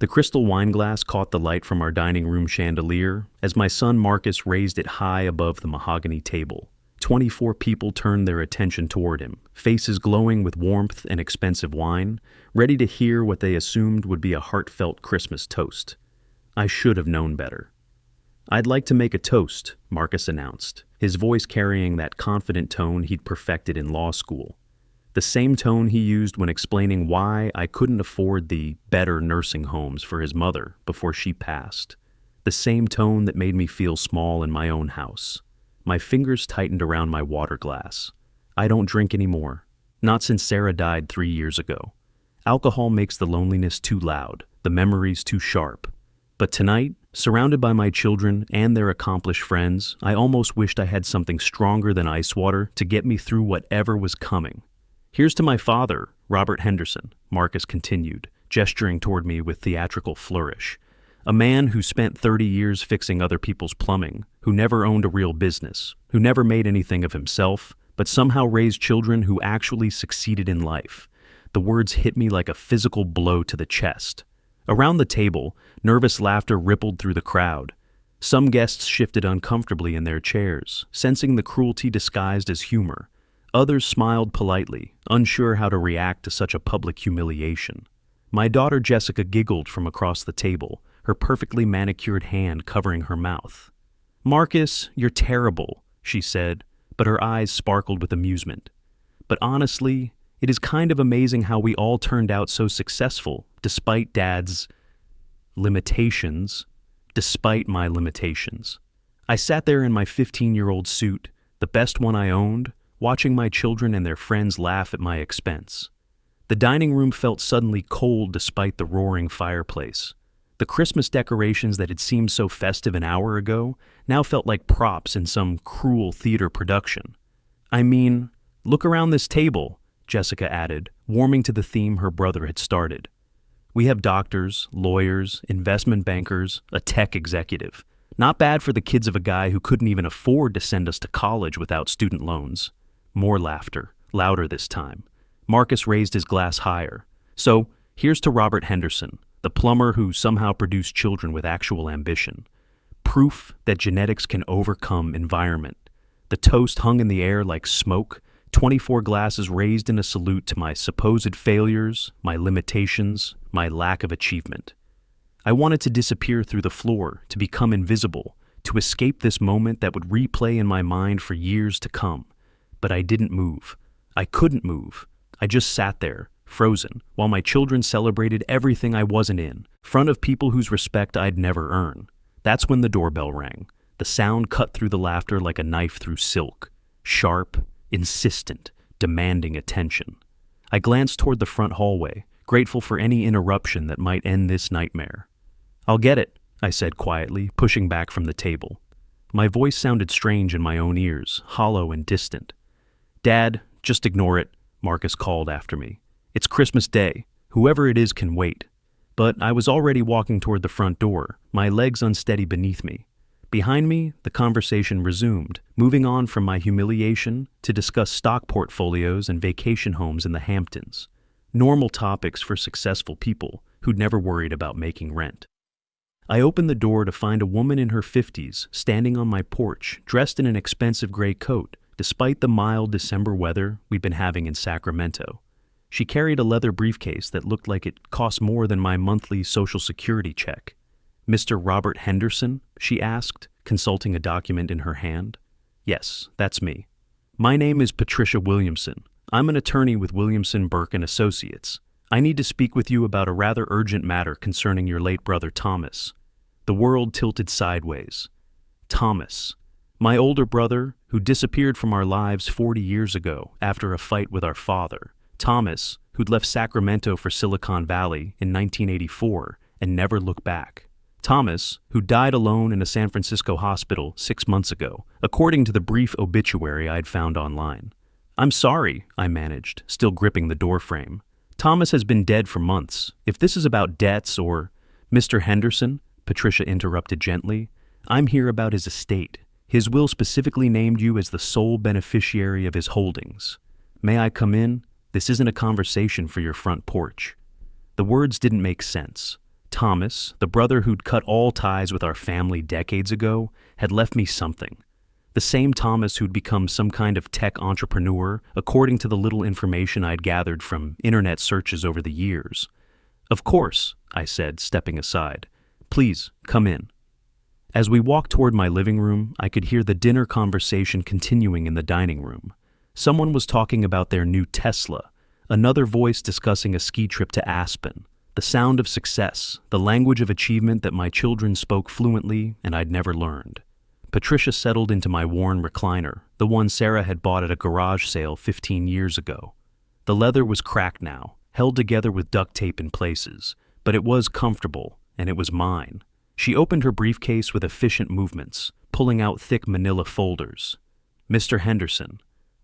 The crystal wine glass caught the light from our dining room chandelier as my son Marcus raised it high above the mahogany table. 24 people turned their attention toward him, faces glowing with warmth and expensive wine, ready to hear what they assumed would be a heartfelt Christmas toast. I should have known better. "I'd like to make a toast," Marcus announced, his voice carrying that confident tone he'd perfected in law school. The same tone he used when explaining why I couldn't afford the better nursing homes for his mother before she passed. The same tone that made me feel small in my own house. My fingers tightened around my water glass. "I don't drink anymore. Not since Sarah died 3 years ago. Alcohol makes the loneliness too loud, the memories too sharp. But tonight, surrounded by my children and their accomplished friends, I almost wished I had something stronger than ice water to get me through whatever was coming. Here's to my father, Robert Henderson," Marcus continued, gesturing toward me with theatrical flourish. "A man who spent 30 years fixing other people's plumbing, who never owned a real business, who never made anything of himself, but somehow raised children who actually succeeded in life." The words hit me like a physical blow to the chest. Around the table, nervous laughter rippled through the crowd. Some guests shifted uncomfortably in their chairs, sensing the cruelty disguised as humor. Others smiled politely, unsure how to react to such a public humiliation. My daughter Jessica giggled from across the table, her perfectly manicured hand covering her mouth. "Marcus, you're terrible," she said, but her eyes sparkled with amusement. "But honestly, it is kind of amazing how we all turned out so successful, despite Dad's limitations, despite my limitations." I sat there in my 15-year-old suit, the best one I owned, watching my children and their friends laugh at my expense. The dining room felt suddenly cold despite the roaring fireplace. The Christmas decorations that had seemed so festive an hour ago now felt like props in some cruel theater production. "I mean, look around this table," Jessica added, warming to the theme her brother had started. "We have doctors, lawyers, investment bankers, a tech executive. Not bad for the kids of a guy who couldn't even afford to send us to college without student loans." More laughter, louder this time. Marcus raised his glass higher. "So, here's to Robert Henderson, the plumber who somehow produced children with actual ambition. Proof that genetics can overcome environment." The toast hung in the air like smoke, 24 glasses raised in a salute to my supposed failures, my limitations, my lack of achievement. I wanted to disappear through the floor, to become invisible, to escape this moment that would replay in my mind for years to come. But I didn't move. I couldn't move. I just sat there, frozen, while my children celebrated everything I wasn't in, front of people whose respect I'd never earn. That's when the doorbell rang. The sound cut through the laughter like a knife through silk. Sharp, insistent, demanding attention. I glanced toward the front hallway, grateful for any interruption that might end this nightmare. "I'll get it," I said quietly, pushing back from the table. My voice sounded strange in my own ears, hollow and distant. "Dad, just ignore it," Marcus called after me. "It's Christmas Day. Whoever it is can wait." But I was already walking toward the front door, my legs unsteady beneath me. Behind me, the conversation resumed, moving on from my humiliation to discuss stock portfolios and vacation homes in the Hamptons. Normal topics for successful people who'd never worried about making rent. I opened the door to find a woman in her 50s standing on my porch, dressed in an expensive gray coat, despite the mild December weather we'd been having in Sacramento. She carried a leather briefcase that looked like it cost more than my monthly Social Security check. "Mr. Robert Henderson?" she asked, consulting a document in her hand. "Yes, that's me. My name is Patricia Williamson. I'm an attorney with Williamson, Burke & Associates. I need to speak with you about a rather urgent matter concerning your late brother Thomas." The world tilted sideways. Thomas. My older brother, who disappeared from our lives 40 years ago after a fight with our father. Thomas, who'd left Sacramento for Silicon Valley in 1984 and never looked back. Thomas, who died alone in a San Francisco hospital 6 months ago, according to the brief obituary I'd found online. "I'm sorry," I managed, still gripping the doorframe. "Thomas has been dead for months. If this is about debts or—" "Mr. Henderson," Patricia interrupted gently, "I'm here about his estate. His will specifically named you as the sole beneficiary of his holdings. May I come in? This isn't a conversation for your front porch." The words didn't make sense. Thomas, the brother who'd cut all ties with our family decades ago, had left me something. The same Thomas who'd become some kind of tech entrepreneur, according to the little information I'd gathered from internet searches over the years. "Of course," I said, stepping aside. "Please, come in." As we walked toward my living room, I could hear the dinner conversation continuing in the dining room. Someone was talking about their new Tesla, another voice discussing a ski trip to Aspen. The sound of success, the language of achievement that my children spoke fluently and I'd never learned. Patricia settled into my worn recliner, the one Sarah had bought at a garage sale 15 years ago. The leather was cracked now, held together with duct tape in places, but it was comfortable, and it was mine. She opened her briefcase with efficient movements, pulling out thick manila folders. "Mr. Henderson,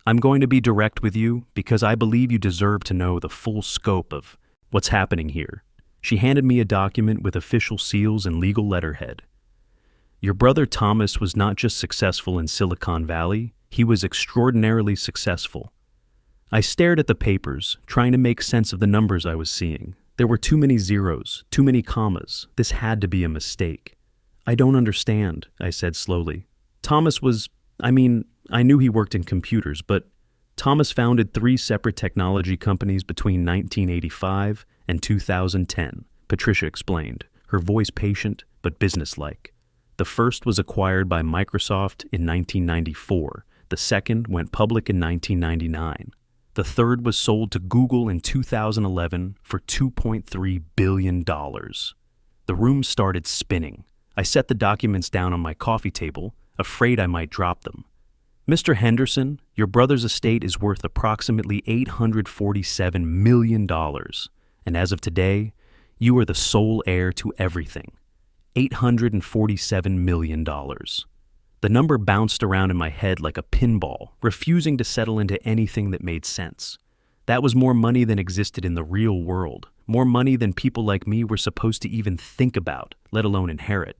I'm going to be direct with you because I believe you deserve to know the full scope of what's happening here." She handed me a document with official seals and legal letterhead. "Your brother Thomas was not just successful in Silicon Valley, he was extraordinarily successful." I stared at the papers, trying to make sense of the numbers I was seeing. There were too many zeros, too many commas. This had to be a mistake. "I don't understand," I said slowly. "Thomas was, I knew he worked in computers, but Thomas founded 3 separate technology companies between 1985 and 2010, Patricia explained, her voice patient but businesslike. The first was acquired by Microsoft in 1994. The second went public in 1999. The third was sold to Google in 2011 for $2.3 billion. The room started spinning. I set the documents down on my coffee table, afraid I might drop them. "Mr. Henderson, your brother's estate is worth approximately $847 million, and as of today, you are the sole heir to everything. $847 million. The number bounced around in my head like a pinball, refusing to settle into anything that made sense. That was more money than existed in the real world, more money than people like me were supposed to even think about, let alone inherit.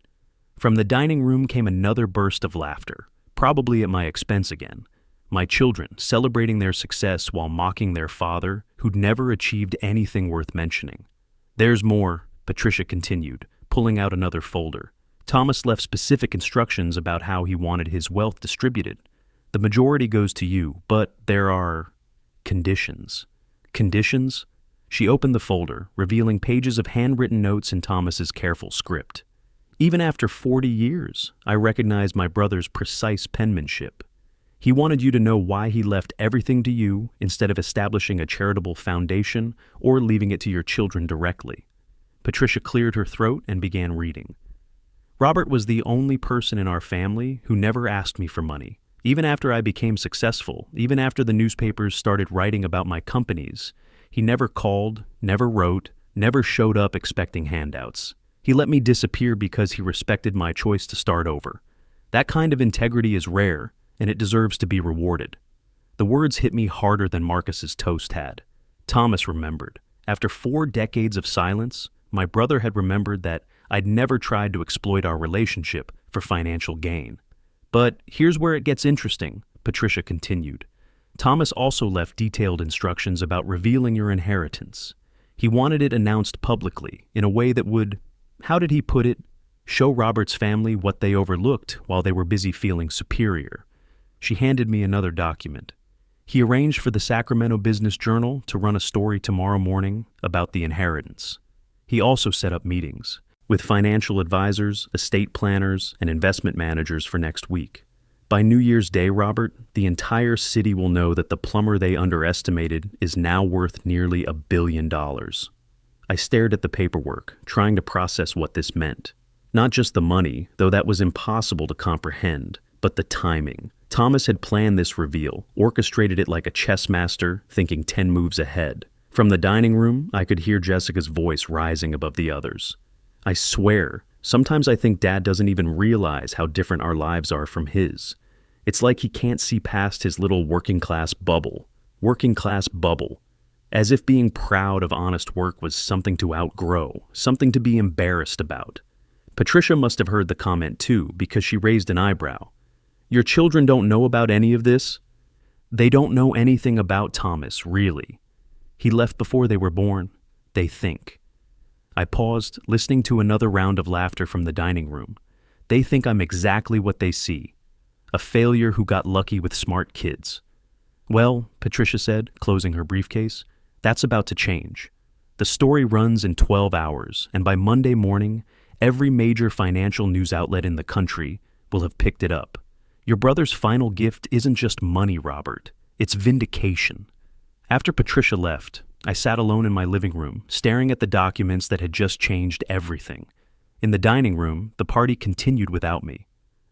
From the dining room came another burst of laughter, probably at my expense again. My children celebrating their success while mocking their father, who'd never achieved anything worth mentioning. "There's more," Patricia continued, pulling out another folder. "Thomas left specific instructions about how he wanted his wealth distributed. The majority goes to you, but there are conditions." "Conditions?" She opened the folder, revealing pages of handwritten notes in Thomas's careful script. Even after 40 years, I recognized my brother's precise penmanship. He wanted you to know why he left everything to you instead of establishing a charitable foundation or leaving it to your children directly. Patricia cleared her throat and began reading. "Robert was the only person in our family who never asked me for money. Even after I became successful, even after the newspapers started writing about my companies, he never called, never wrote, never showed up expecting handouts. He let me disappear because he respected my choice to start over. That kind of integrity is rare, and it deserves to be rewarded." The words hit me harder than Marcus's toast had. Thomas remembered. After 4 decades of silence, my brother had remembered that I'd never tried to exploit our relationship for financial gain. "But here's where it gets interesting," Patricia continued. "Thomas also left detailed instructions about revealing your inheritance. He wanted it announced publicly in a way that would, how did he put it, show Robert's family what they overlooked while they were busy feeling superior." She handed me another document. "He arranged for the Sacramento Business Journal to run a story tomorrow morning about the inheritance. He also set up meetings with financial advisors, estate planners, and investment managers for next week. By New Year's Day, Robert, the entire city will know that the plumber they underestimated is now worth nearly $1 billion. I stared at the paperwork, trying to process what this meant. Not just the money, though that was impossible to comprehend, but the timing. Thomas had planned this reveal, orchestrated it like a chess master, thinking 10 moves ahead. From the dining room, I could hear Jessica's voice rising above the others. "I swear, sometimes I think Dad doesn't even realize how different our lives are from his. It's like he can't see past his little working class bubble. As if being proud of honest work was something to outgrow, something to be embarrassed about." Patricia must have heard the comment too, because she raised an eyebrow. "Your children don't know about any of this?" "They don't know anything about Thomas, really. He left before they were born. They think." I paused, listening to another round of laughter from the dining room. They think I'm exactly what they see. A failure who got lucky with smart kids. Well, Patricia said, closing her briefcase, that's about to change. The story runs in 12 hours, and by Monday morning, every major financial news outlet in the country will have picked it up. Your brother's final gift isn't just money, Robert. It's vindication. After Patricia left, I sat alone in my living room, staring at the documents that had just changed everything. In the dining room, the party continued without me.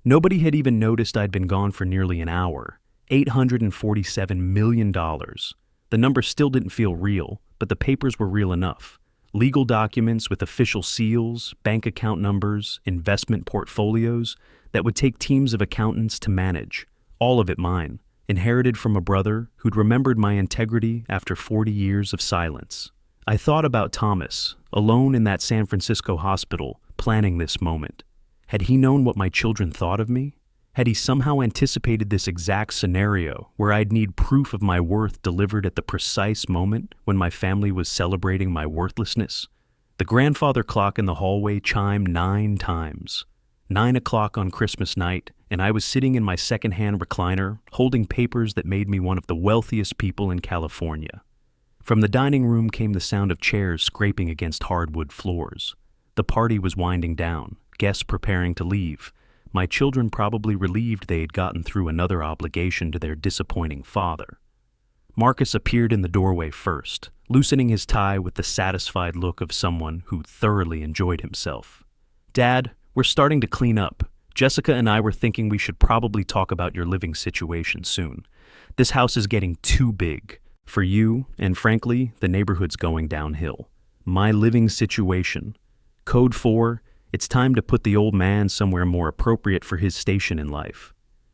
Nobody had even noticed I'd been gone for nearly an hour. $847 million. The number still didn't feel real, but the papers were real enough. Legal documents with official seals, bank account numbers, investment portfolios that would take teams of accountants to manage. All of it mine, inherited from a brother who'd remembered my integrity after 40 years of silence. I thought about Thomas, alone in that San Francisco hospital, planning this moment. Had he known what my children thought of me? Had he somehow anticipated this exact scenario where I'd need proof of my worth delivered at the precise moment when my family was celebrating my worthlessness? The grandfather clock in the hallway chimed 9 times. 9 o'clock on Christmas night, and I was sitting in my second-hand recliner, holding papers that made me one of the wealthiest people in California. From the dining room came the sound of chairs scraping against hardwood floors. The party was winding down, guests preparing to leave. My children probably relieved they had gotten through another obligation to their disappointing father. Marcus appeared in the doorway first, loosening his tie with the satisfied look of someone who thoroughly enjoyed himself. "Dad, we're starting to clean up. Jessica and I were thinking we should probably talk about your living situation soon. This house is getting too big for you, and frankly, the neighborhood's going downhill. My living situation. Code 4, it's time to put the old man somewhere more appropriate for his station in life.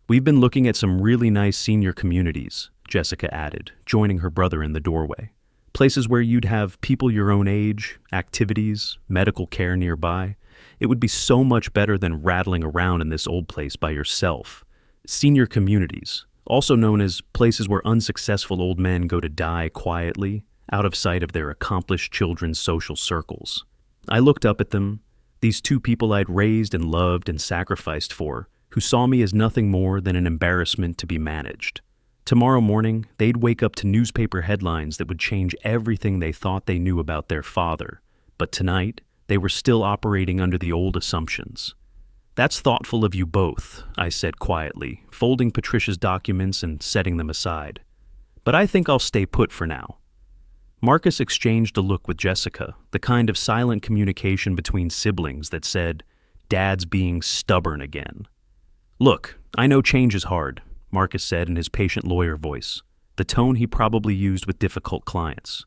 We've been looking at some really nice senior communities," Jessica added, joining her brother in the doorway. "Places where you'd have people your own age, activities, medical care nearby. It would be so much better than rattling around in this old place by yourself. Senior communities, also known as places where unsuccessful old men go to die quietly, out of sight of their accomplished children's social circles." I looked up at them, these 2 people I'd raised and loved and sacrificed for, who saw me as nothing more than an embarrassment to be managed. Tomorrow morning, they'd wake up to newspaper headlines that would change everything they thought they knew about their father. But tonight, they were still operating under the old assumptions. "That's thoughtful of you both," I said quietly, folding Patricia's documents and setting them aside. "But I think I'll stay put for now." Marcus exchanged a look with Jessica, the kind of silent communication between siblings that said, "Dad's being stubborn again." "Look, I know change is hard," Marcus said in his patient lawyer voice, the tone he probably used with difficult clients.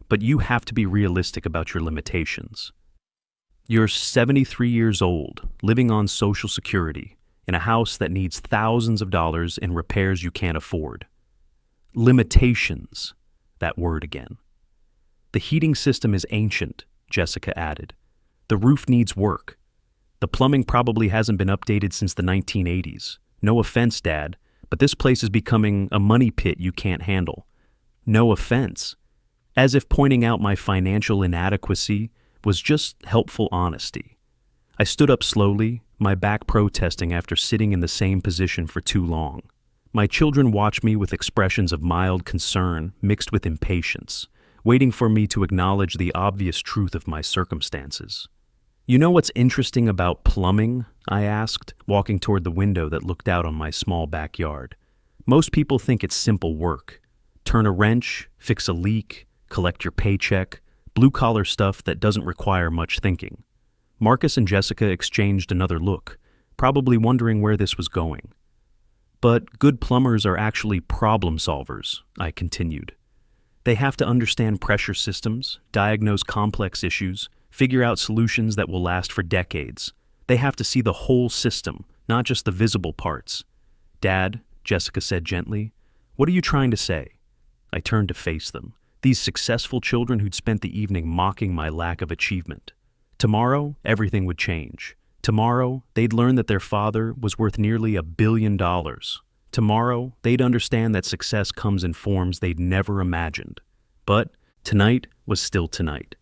"But you have to be realistic about your limitations. You're 73 years old, living on Social Security, in a house that needs thousands of dollars in repairs you can't afford. Limitations, that word again. The heating system is ancient," Jessica added. "The roof needs work. The plumbing probably hasn't been updated since the 1980s. No offense, Dad, but this place is becoming a money pit you can't handle. No offense." As if pointing out my financial inadequacy was just helpful honesty. I stood up slowly, my back protesting after sitting in the same position for too long. My children watched me with expressions of mild concern mixed with impatience, waiting for me to acknowledge the obvious truth of my circumstances. "You know what's interesting about plumbing?" I asked, walking toward the window that looked out on my small backyard. "Most people think it's simple work. Turn a wrench, fix a leak, collect your paycheck, blue-collar stuff that doesn't require much thinking." Marcus and Jessica exchanged another look, probably wondering where this was going. "But good plumbers are actually problem solvers," I continued. "They have to understand pressure systems, diagnose complex issues, figure out solutions that will last for decades. They have to see the whole system, not just the visible parts." "Dad," Jessica said gently, "what are you trying to say?" I turned to face them, these successful children who'd spent the evening mocking my lack of achievement. Tomorrow, everything would change. Tomorrow, they'd learn that their father was worth nearly $1 billion. Tomorrow, they'd understand that success comes in forms they'd never imagined. But tonight was still tonight.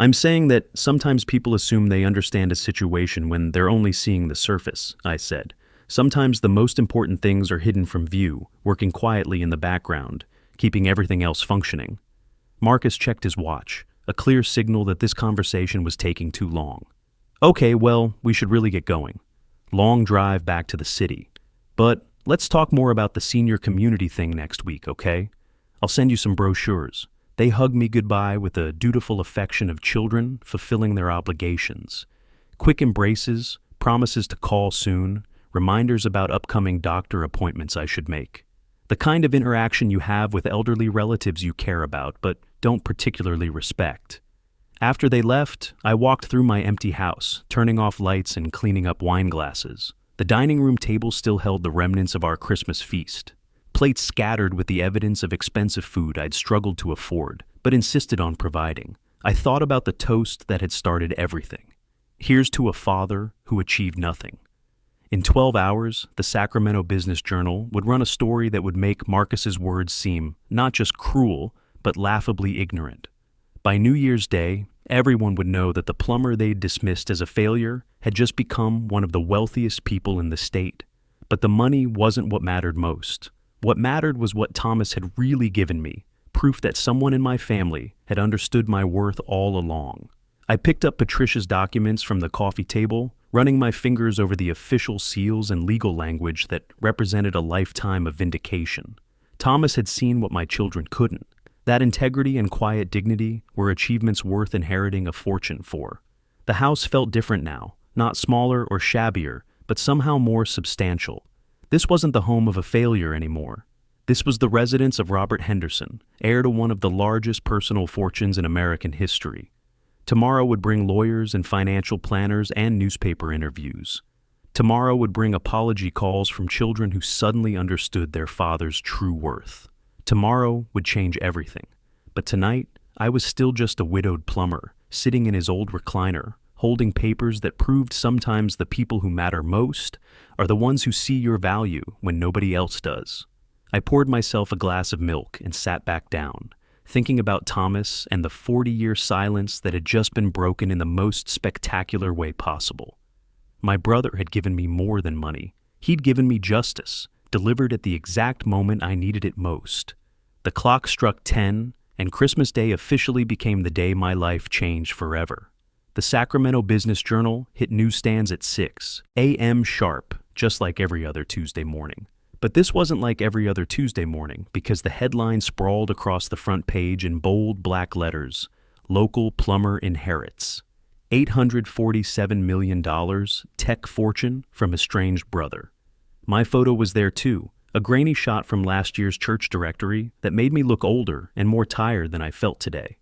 I'm saying that sometimes people assume they understand a situation when they're only seeing the surface, I said. Sometimes the most important things are hidden from view, working quietly in the background, keeping everything else functioning. Marcus checked his watch, a clear signal that this conversation was taking too long. Okay, well, we should really get going. Long drive back to the city. But let's talk more about the senior community thing next week, okay? I'll send you some brochures. They hug me goodbye with the dutiful affection of children fulfilling their obligations. Quick embraces, promises to call soon, reminders about upcoming doctor appointments I should make. The kind of interaction you have with elderly relatives you care about but don't particularly respect. After they left, I walked through my empty house, turning off lights and cleaning up wine glasses. The dining room table still held the remnants of our Christmas feast. Plates scattered with the evidence of expensive food I'd struggled to afford, but insisted on providing. I thought about the toast that had started everything. Here's to a father who achieved nothing. In 12 hours, the Sacramento Business Journal would run a story that would make Marcus's words seem not just cruel, but laughably ignorant. By New Year's Day, everyone would know that the plumber they'd dismissed as a failure had just become one of the wealthiest people in the state. But the money wasn't what mattered most. What mattered was what Thomas had really given me, proof that someone in my family had understood my worth all along. I picked up Patricia's documents from the coffee table, running my fingers over the official seals and legal language that represented a lifetime of vindication. Thomas had seen what my children couldn't. That integrity and quiet dignity were achievements worth inheriting a fortune for. The house felt different now, not smaller or shabbier, but somehow more substantial. This wasn't the home of a failure anymore. This was the residence of Robert Henderson, heir to one of the largest personal fortunes in American history. Tomorrow would bring lawyers and financial planners and newspaper interviews. Tomorrow would bring apology calls from children who suddenly understood their father's true worth. Tomorrow would change everything. But tonight, I was still just a widowed plumber, sitting in his old recliner, holding papers that proved sometimes the people who matter most are the ones who see your value when nobody else does. I poured myself a glass of milk and sat back down, thinking about Thomas and the 40-year silence that had just been broken in the most spectacular way possible. My brother had given me more than money. He'd given me justice, delivered at the exact moment I needed it most. The clock struck 10, and Christmas Day officially became the day my life changed forever. The Sacramento Business Journal hit newsstands at 6 a.m. sharp, just like every other Tuesday morning. But this wasn't like every other Tuesday morning because the headline sprawled across the front page in bold black letters, "Local Plumber Inherits. $847 million tech fortune from estranged brother." My photo was there too, a grainy shot from last year's church directory that made me look older and more tired than I felt today.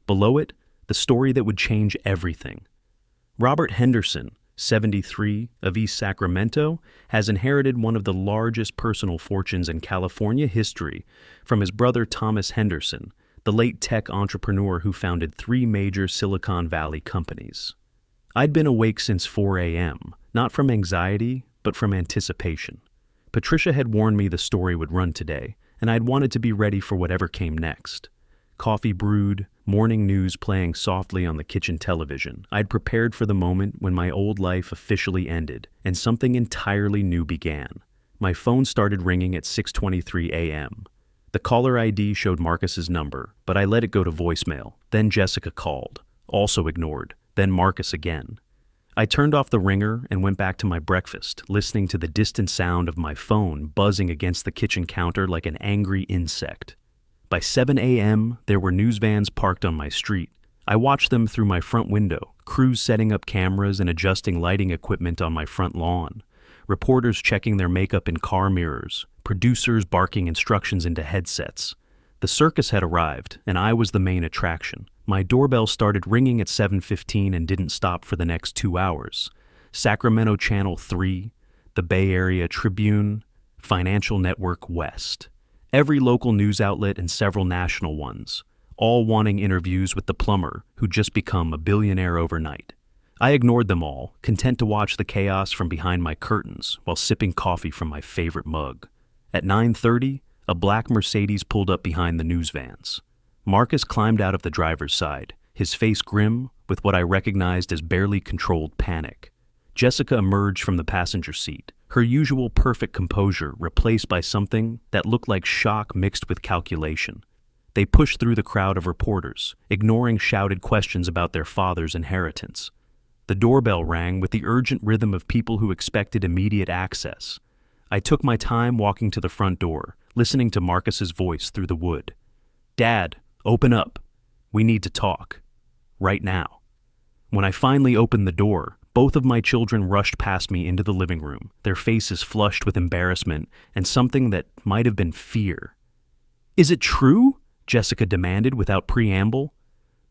Below it, the story that would change everything. Robert Henderson, 73, of East Sacramento, has inherited one of the largest personal fortunes in California history from his brother Thomas Henderson, the late tech entrepreneur who founded 3 major Silicon Valley companies. I'd been awake since 4 a.m., not from anxiety, but from anticipation. Patricia had warned me the story would run today, and I'd wanted to be ready for whatever came next. Coffee brewed, morning news playing softly on the kitchen television, I'd prepared for the moment when my old life officially ended and something entirely new began. My phone started ringing at 6:23 a.m. The caller ID showed Marcus's number, but I let it go to voicemail. Then Jessica called, also ignored, then Marcus again. I turned off the ringer and went back to my breakfast, listening to the distant sound of my phone buzzing against the kitchen counter like an angry insect. By 7 a.m., there were news vans parked on my street. I watched them through my front window, crews setting up cameras and adjusting lighting equipment on my front lawn, reporters checking their makeup in car mirrors, producers barking instructions into headsets. The circus had arrived, and I was the main attraction. My doorbell started ringing at 7:15 and didn't stop for the next 2 hours. Sacramento Channel 3, the Bay Area Tribune, Financial Network West. Every local news outlet and several national ones, all wanting interviews with the plumber who'd just become a billionaire overnight. I ignored them all, content to watch the chaos from behind my curtains while sipping coffee from my favorite mug. At 9:30, a black Mercedes pulled up behind the news vans. Marcus climbed out of the driver's side, his face grim with what I recognized as barely controlled panic. Jessica emerged from the passenger seat, her usual perfect composure replaced by something that looked like shock mixed with calculation. They pushed through the crowd of reporters, ignoring shouted questions about their father's inheritance. The doorbell rang with the urgent rhythm of people who expected immediate access. I took my time walking to the front door, listening to Marcus's voice through the wood. "Dad, open up. We need to talk. Right now." When I finally opened the door, both of my children rushed past me into the living room, their faces flushed with embarrassment and something that might have been fear. "Is it true?" Jessica demanded without preamble.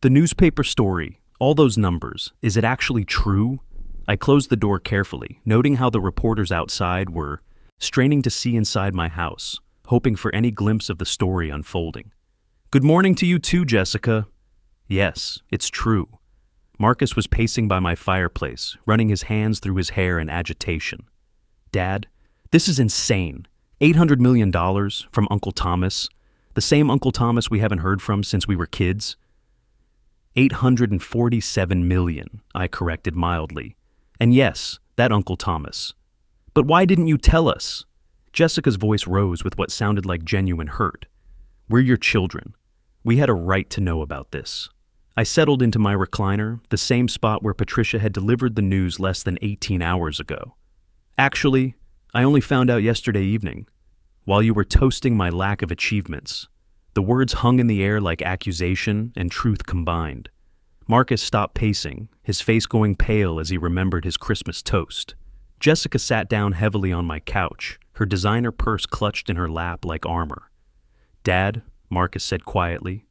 "The newspaper story, all those numbers, is it actually true?" I closed the door carefully, noting how the reporters outside were straining to see inside my house, hoping for any glimpse of the story unfolding. "Good morning to you too, Jessica." "Yes, it's true." Marcus was pacing by my fireplace, running his hands through his hair in agitation. "Dad, this is insane. $800 million from Uncle Thomas. The same Uncle Thomas we haven't heard from since we were kids." $847 million, I corrected mildly. "And yes, that Uncle Thomas. But why didn't you tell us?" Jessica's voice rose with what sounded like genuine hurt. "We're your children. We had a right to know about this." I settled into my recliner, the same spot where Patricia had delivered the news less than 18 hours ago. "Actually, I only found out yesterday evening, while you were toasting my lack of achievements." The words hung in the air like accusation and truth combined. Marcus stopped pacing, his face going pale as he remembered his Christmas toast. Jessica sat down heavily on my couch, her designer purse clutched in her lap like armor. "Dad," Marcus said quietly,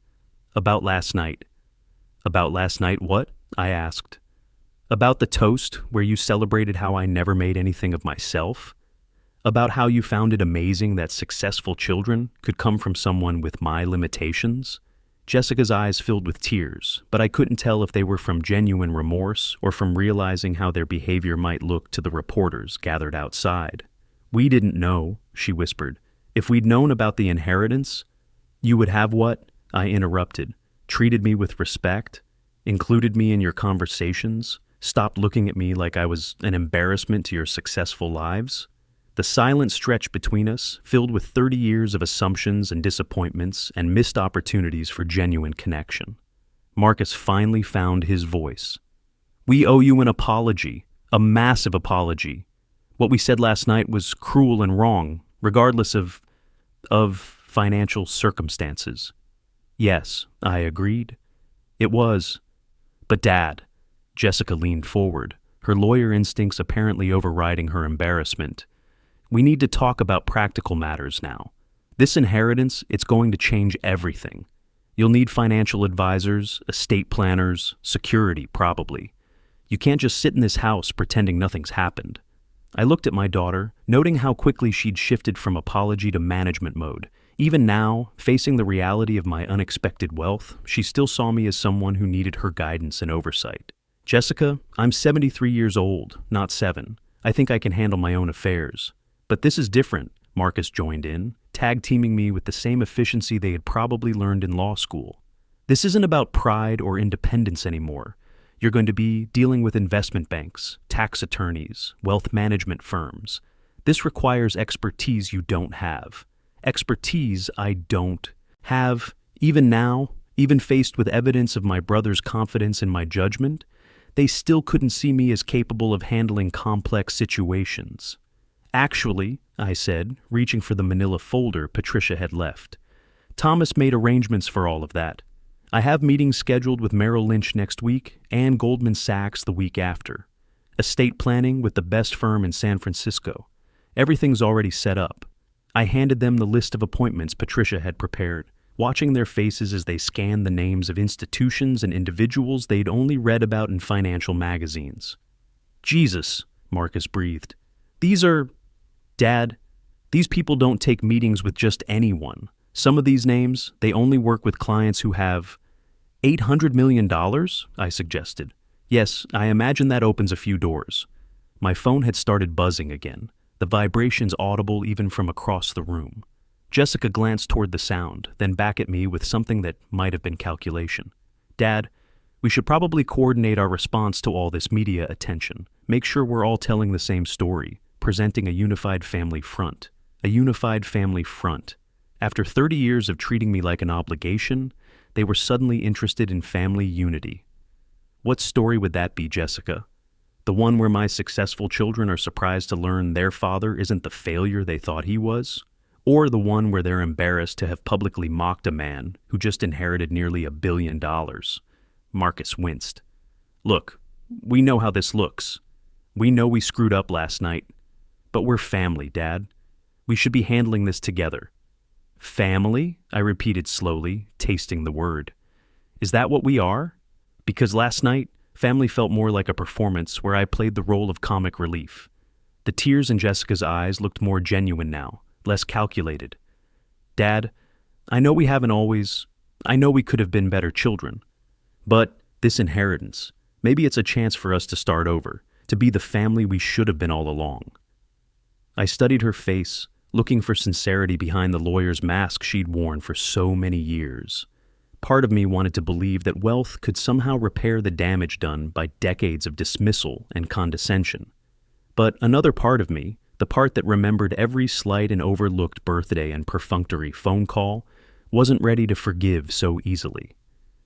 "about last night." "About last night what?" I asked. "About the toast where you celebrated how I never made anything of myself? About how you found it amazing that successful children could come from someone with my limitations?" Jessica's eyes filled with tears, but I couldn't tell if they were from genuine remorse or from realizing how their behavior might look to the reporters gathered outside. "We didn't know," she whispered. "If we'd known about the inheritance, you would have what?" I interrupted. "Treated me with respect, included me in your conversations, stopped looking at me like I was an embarrassment to your successful lives." The silent stretch between us, filled with 30 years of assumptions and disappointments and missed opportunities for genuine connection. Marcus finally found his voice. "We owe you an apology, a massive apology. What we said last night was cruel and wrong, regardless of financial circumstances." "Yes," I agreed. "It was. But Dad," Jessica leaned forward, her lawyer instincts apparently overriding her embarrassment, "we need to talk about practical matters now. This inheritance, it's going to change everything. You'll need financial advisors, estate planners, security, probably. You can't just sit in this house pretending nothing's happened." I looked at my daughter, noting how quickly she'd shifted from apology to management mode. Even now, facing the reality of my unexpected wealth, she still saw me as someone who needed her guidance and oversight. "Jessica, I'm 73 years old, not 7. I think I can handle my own affairs. But this is different," Marcus joined in, tag-teaming me with the same efficiency they had probably learned in law school. "This isn't about pride or independence anymore. You're going to be dealing with investment banks, tax attorneys, wealth management firms. This requires expertise you don't have. Expertise I don't have. Even now, even faced with evidence of my brother's confidence in my judgment, they still couldn't see me as capable of handling complex situations." "Actually," I said, reaching for the manila folder Patricia had left, "Thomas made arrangements for all of that. I have meetings scheduled with Merrill Lynch next week and Goldman Sachs the week after. Estate planning with the best firm in San Francisco. Everything's already set up." I handed them the list of appointments Patricia had prepared, watching their faces as they scanned the names of institutions and individuals they'd only read about in financial magazines. "Jesus," Marcus breathed. Dad, these people don't take meetings with just anyone. Some of these names, they only work with clients who have $800 million, I suggested. "Yes, I imagine that opens a few doors." My phone had started buzzing again, the vibrations audible even from across the room. Jessica glanced toward the sound, then back at me with something that might have been calculation. "Dad, We should probably coordinate our response to all this media attention. Make sure we're all telling the same story, presenting a unified family front. A unified family front. After 30 years of treating me like an obligation, they were suddenly interested in family unity. What story would that be, Jessica? The one where my successful children are surprised to learn their father isn't the failure they thought he was? Or the one where they're embarrassed to have publicly mocked a man who just inherited nearly $1 billion? Marcus winced. Look, we know how this looks. We know we screwed up last night. But we're family, Dad. We should be handling this together. Family? I repeated slowly, tasting the word. Is that what we are? Because last night, family felt more like a performance where I played the role of comic relief. The tears in Jessica's eyes looked more genuine now, less calculated. Dad, I know we could have been better children. But this inheritance, maybe it's a chance for us to start over, to be the family we should have been all along. I studied her face, looking for sincerity behind the lawyer's mask she'd worn for so many years. Part of me wanted to believe that wealth could somehow repair the damage done by decades of dismissal and condescension. But another part of me, the part that remembered every slight and overlooked birthday and perfunctory phone call, wasn't ready to forgive so easily.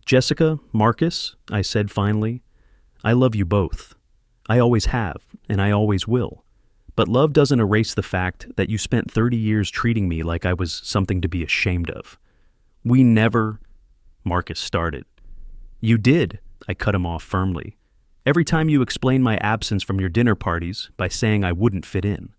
Jessica, Marcus, I said finally, I love you both. I always have, and I always will. But love doesn't erase the fact that you spent 30 years treating me like I was something to be ashamed of. We never... Marcus started. You did, I cut him off firmly. Every time you explained my absence from your dinner parties by saying I wouldn't fit in.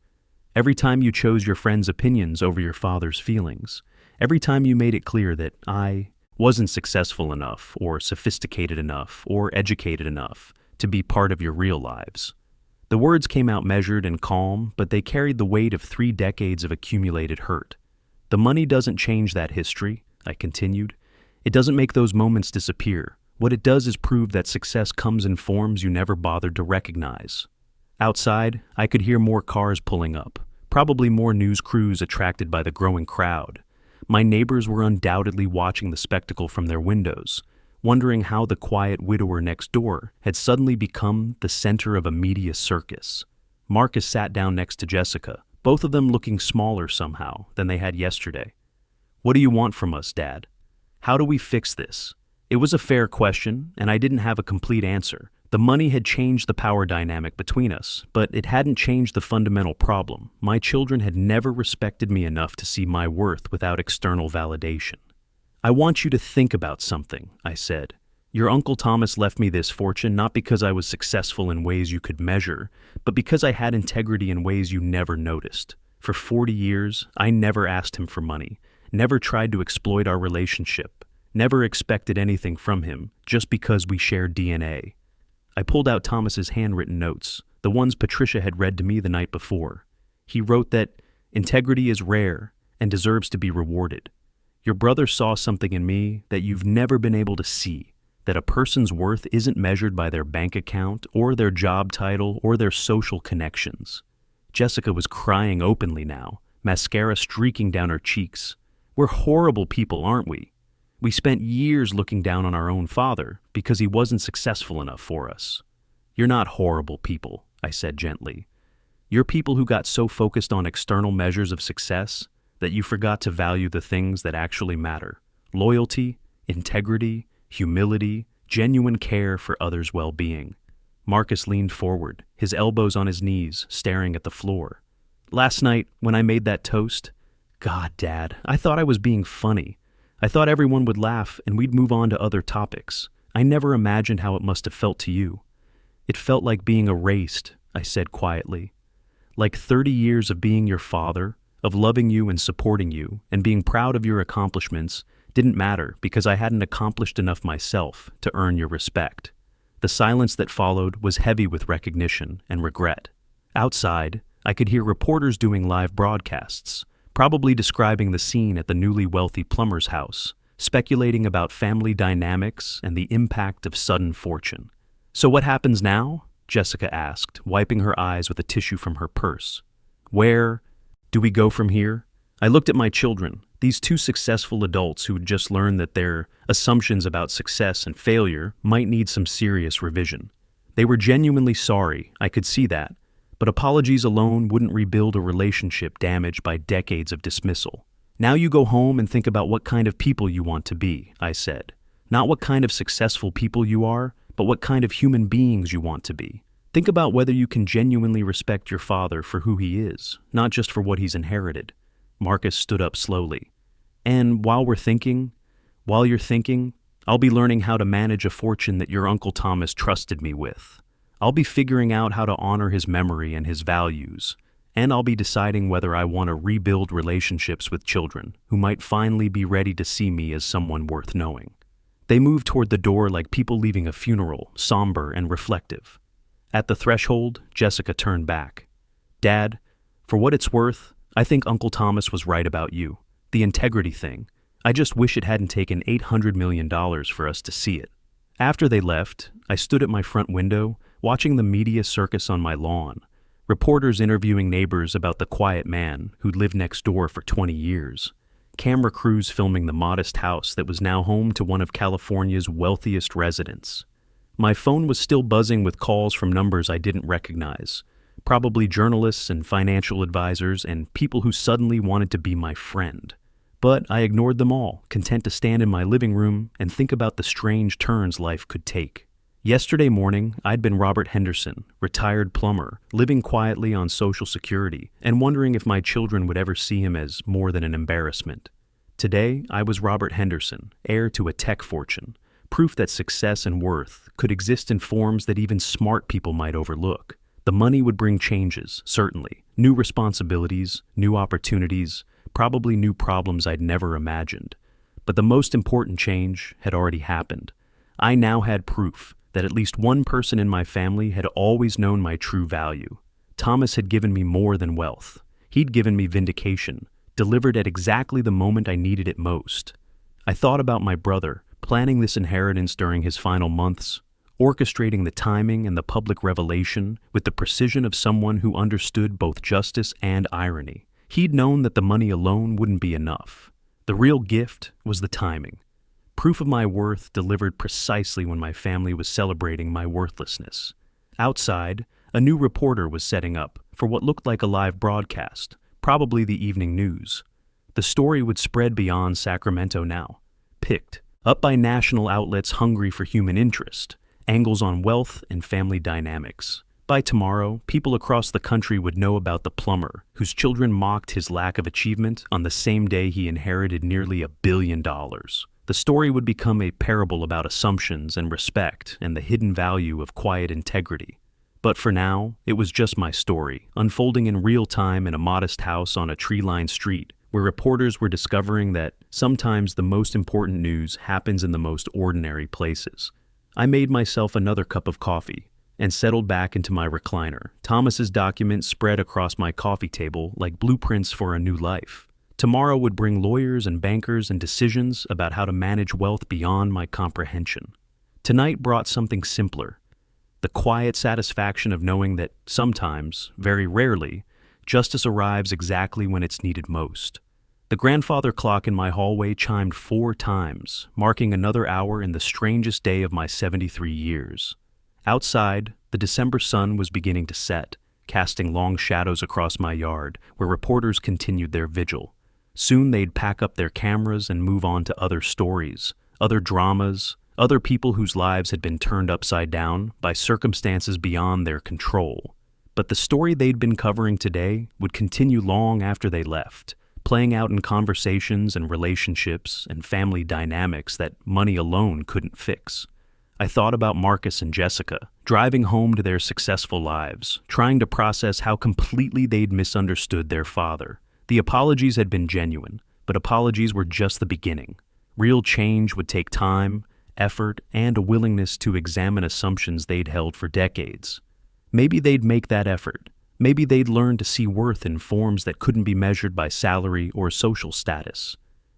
Every time you chose your friends' opinions over your father's feelings. Every time you made it clear that I wasn't successful enough or sophisticated enough or educated enough to be part of your real lives. The words came out measured and calm, but they carried the weight of 3 decades of accumulated hurt. The money doesn't change that history, I continued. It doesn't make those moments disappear. What it does is prove that success comes in forms you never bothered to recognize. Outside, I could hear more cars pulling up, probably more news crews attracted by the growing crowd. My neighbors were undoubtedly watching the spectacle from their windows, wondering how the quiet widower next door had suddenly become the center of a media circus. Marcus sat down next to Jessica, both of them looking smaller somehow than they had yesterday. What do you want from us, Dad? How do we fix this? It was a fair question, and I didn't have a complete answer. The money had changed the power dynamic between us, but it hadn't changed the fundamental problem. My children had never respected me enough to see my worth without external validation. I want you to think about something, I said. Your Uncle Thomas left me this fortune not because I was successful in ways you could measure, but because I had integrity in ways you never noticed. For 40 years, I never asked him for money, never tried to exploit our relationship, never expected anything from him, just because we shared DNA. I pulled out Thomas's handwritten notes, the ones Patricia had read to me the night before. He wrote that integrity is rare and deserves to be rewarded. Your brother saw something in me that you've never been able to see, that a person's worth isn't measured by their bank account or their job title or their social connections. Jessica was crying openly now, mascara streaking down her cheeks. We're horrible people, aren't we? We spent years looking down on our own father because he wasn't successful enough for us. You're not horrible people, I said gently. You're people who got so focused on external measures of success that you forgot to value the things that actually matter. Loyalty, integrity, humility, genuine care for others' well-being. Marcus leaned forward, his elbows on his knees, staring at the floor. Last night, when I made that toast, God, Dad, I thought I was being funny. I thought everyone would laugh and we'd move on to other topics. I never imagined how it must have felt to you. It felt like being erased, I said quietly. Like 30 years of being your father, of loving you and supporting you, and being proud of your accomplishments didn't matter because I hadn't accomplished enough myself to earn your respect. The silence that followed was heavy with recognition and regret. Outside, I could hear reporters doing live broadcasts, probably describing the scene at the newly wealthy plumber's house, speculating about family dynamics and the impact of sudden fortune. So what happens now? Jessica asked, wiping her eyes with a tissue from her purse. Where do we go from here? I looked at my children, These two successful adults who had just learned that their assumptions about success and failure might need some serious revision. They were genuinely sorry, I could see that, but apologies alone wouldn't rebuild a relationship damaged by decades of dismissal. Now you go home and think about what kind of people you want to be, I said. Not what kind of successful people you are, but what kind of human beings you want to be. Think about whether you can genuinely respect your father for who he is, not just for what he's inherited. Marcus stood up slowly. And while you're thinking, I'll be learning how to manage a fortune that your Uncle Thomas trusted me with. I'll be figuring out how to honor his memory and his values, and I'll be deciding whether I want to rebuild relationships with children who might finally be ready to see me as someone worth knowing. They moved toward the door like people leaving a funeral, somber and reflective. At the threshold, Jessica turned back. Dad, for what it's worth, I think Uncle Thomas was right about you. The integrity thing. I just wish it hadn't taken $800 million for us to see it. After they left, I stood at my front window, watching the media circus on my lawn. Reporters interviewing neighbors about the quiet man who'd lived next door for 20 years. Camera crews filming the modest house that was now home to one of California's wealthiest residents. My phone was still buzzing with calls from numbers I didn't recognize, probably journalists and financial advisors and people who suddenly wanted to be my friend. But I ignored them all, content to stand in my living room and think about the strange turns life could take. Yesterday morning, I'd been Robert Henderson, retired plumber, living quietly on Social Security, and wondering if my children would ever see him as more than an embarrassment. Today, I was Robert Henderson, heir to a tech fortune, proof that success and worth could exist in forms that even smart people might overlook. The money would bring changes, certainly, new responsibilities, new opportunities, probably new problems I'd never imagined. But the most important change had already happened. I now had proof that at least one person in my family had always known my true value. Thomas had given me more than wealth. He'd given me vindication, delivered at exactly the moment I needed it most. I thought about my brother, planning this inheritance during his final months, orchestrating the timing and the public revelation with the precision of someone who understood both justice and irony. He'd known that the money alone wouldn't be enough. The real gift was the timing. Proof of my worth delivered precisely when my family was celebrating my worthlessness. Outside, a new reporter was setting up for what looked like a live broadcast, probably the evening news. The story would spread beyond Sacramento now, picked up by national outlets hungry for human interest, angles on wealth and family dynamics. By tomorrow, people across the country would know about the plumber whose children mocked his lack of achievement on the same day he inherited nearly $1 billion. The story would become a parable about assumptions and respect and the hidden value of quiet integrity. But for now, it was just my story, unfolding in real time in a modest house on a tree-lined street, where reporters were discovering that sometimes the most important news happens in the most ordinary places. I made myself another cup of coffee and settled back into my recliner. Thomas's documents spread across my coffee table like blueprints for a new life. Tomorrow would bring lawyers and bankers and decisions about how to manage wealth beyond my comprehension. Tonight brought something simpler, the quiet satisfaction of knowing that sometimes, very rarely, justice arrives exactly when it's needed most. The grandfather clock in my hallway chimed 4 times, marking another hour in the strangest day of my 73 years. Outside, the December sun was beginning to set, casting long shadows across my yard, where reporters continued their vigil. Soon they'd pack up their cameras and move on to other stories, other dramas, other people whose lives had been turned upside down by circumstances beyond their control. But the story they'd been covering today would continue long after they left, playing out in conversations and relationships and family dynamics that money alone couldn't fix. I thought about Marcus and Jessica, driving home to their successful lives, trying to process how completely they'd misunderstood their father. The apologies had been genuine, but apologies were just the beginning. Real change would take time, effort, and a willingness to examine assumptions they'd held for decades. Maybe they'd make that effort. Maybe they'd learn to see worth in forms that couldn't be measured by salary or social status.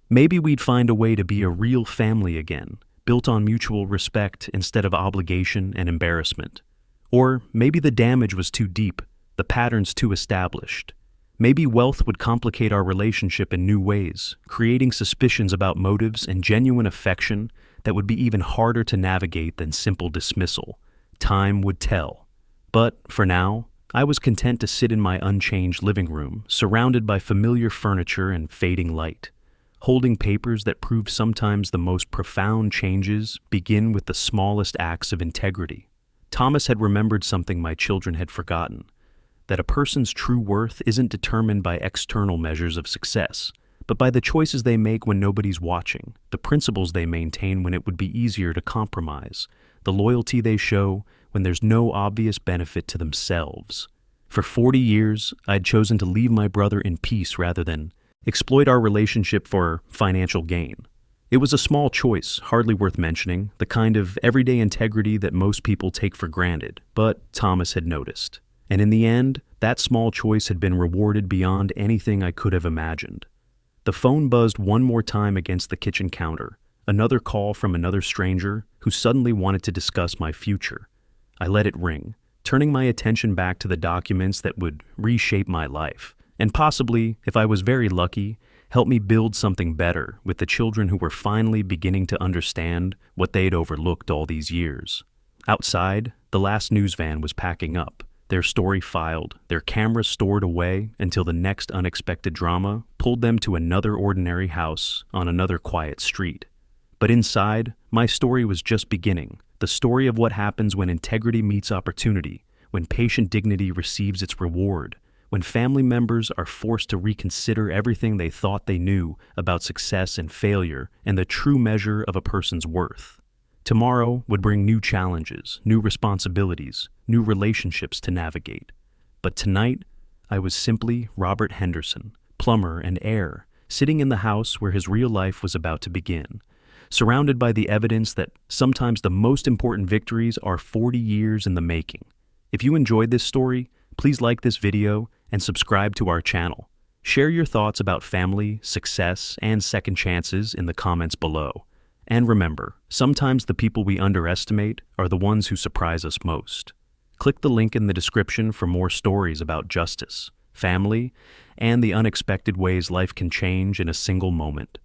Maybe we'd find a way to be a real family again, built on mutual respect instead of obligation and embarrassment. Or maybe the damage was too deep, the patterns too established. Maybe wealth would complicate our relationship in new ways, creating suspicions about motives and genuine affection that would be even harder to navigate than simple dismissal. Time would tell. But, for now, I was content to sit in my unchanged living room, surrounded by familiar furniture and fading light, holding papers that prove sometimes the most profound changes begin with the smallest acts of integrity. Thomas had remembered something my children had forgotten, that a person's true worth isn't determined by external measures of success, but by the choices they make when nobody's watching, the principles they maintain when it would be easier to compromise, the loyalty they show when there's no obvious benefit to themselves. For 40 years, I'd chosen to leave my brother in peace rather than exploit our relationship for financial gain. It was a small choice, hardly worth mentioning, the kind of everyday integrity that most people take for granted, but Thomas had noticed. And in the end, that small choice had been rewarded beyond anything I could have imagined. The phone buzzed one more time against the kitchen counter, another call from another stranger who suddenly wanted to discuss my future. I let it ring, turning my attention back to the documents that would reshape my life, and possibly, if I was very lucky, help me build something better with the children who were finally beginning to understand what they'd overlooked all these years. Outside, the last news van was packing up, their story filed, their cameras stored away until the next unexpected drama pulled them to another ordinary house on another quiet street. But inside, my story was just beginning, the story of what happens when integrity meets opportunity, when patient dignity receives its reward, when family members are forced to reconsider everything they thought they knew about success and failure and the true measure of a person's worth. Tomorrow would bring new challenges, new responsibilities, new relationships to navigate. But tonight, I was simply Robert Henderson, plumber and heir, sitting in the house where his real life was about to begin, surrounded by the evidence that sometimes the most important victories are 40 years in the making. If you enjoyed this story, please like this video and subscribe to our channel. Share your thoughts about family, success, and second chances in the comments below. And remember, sometimes the people we underestimate are the ones who surprise us most. Click the link in the description for more stories about justice, family, and the unexpected ways life can change in a single moment.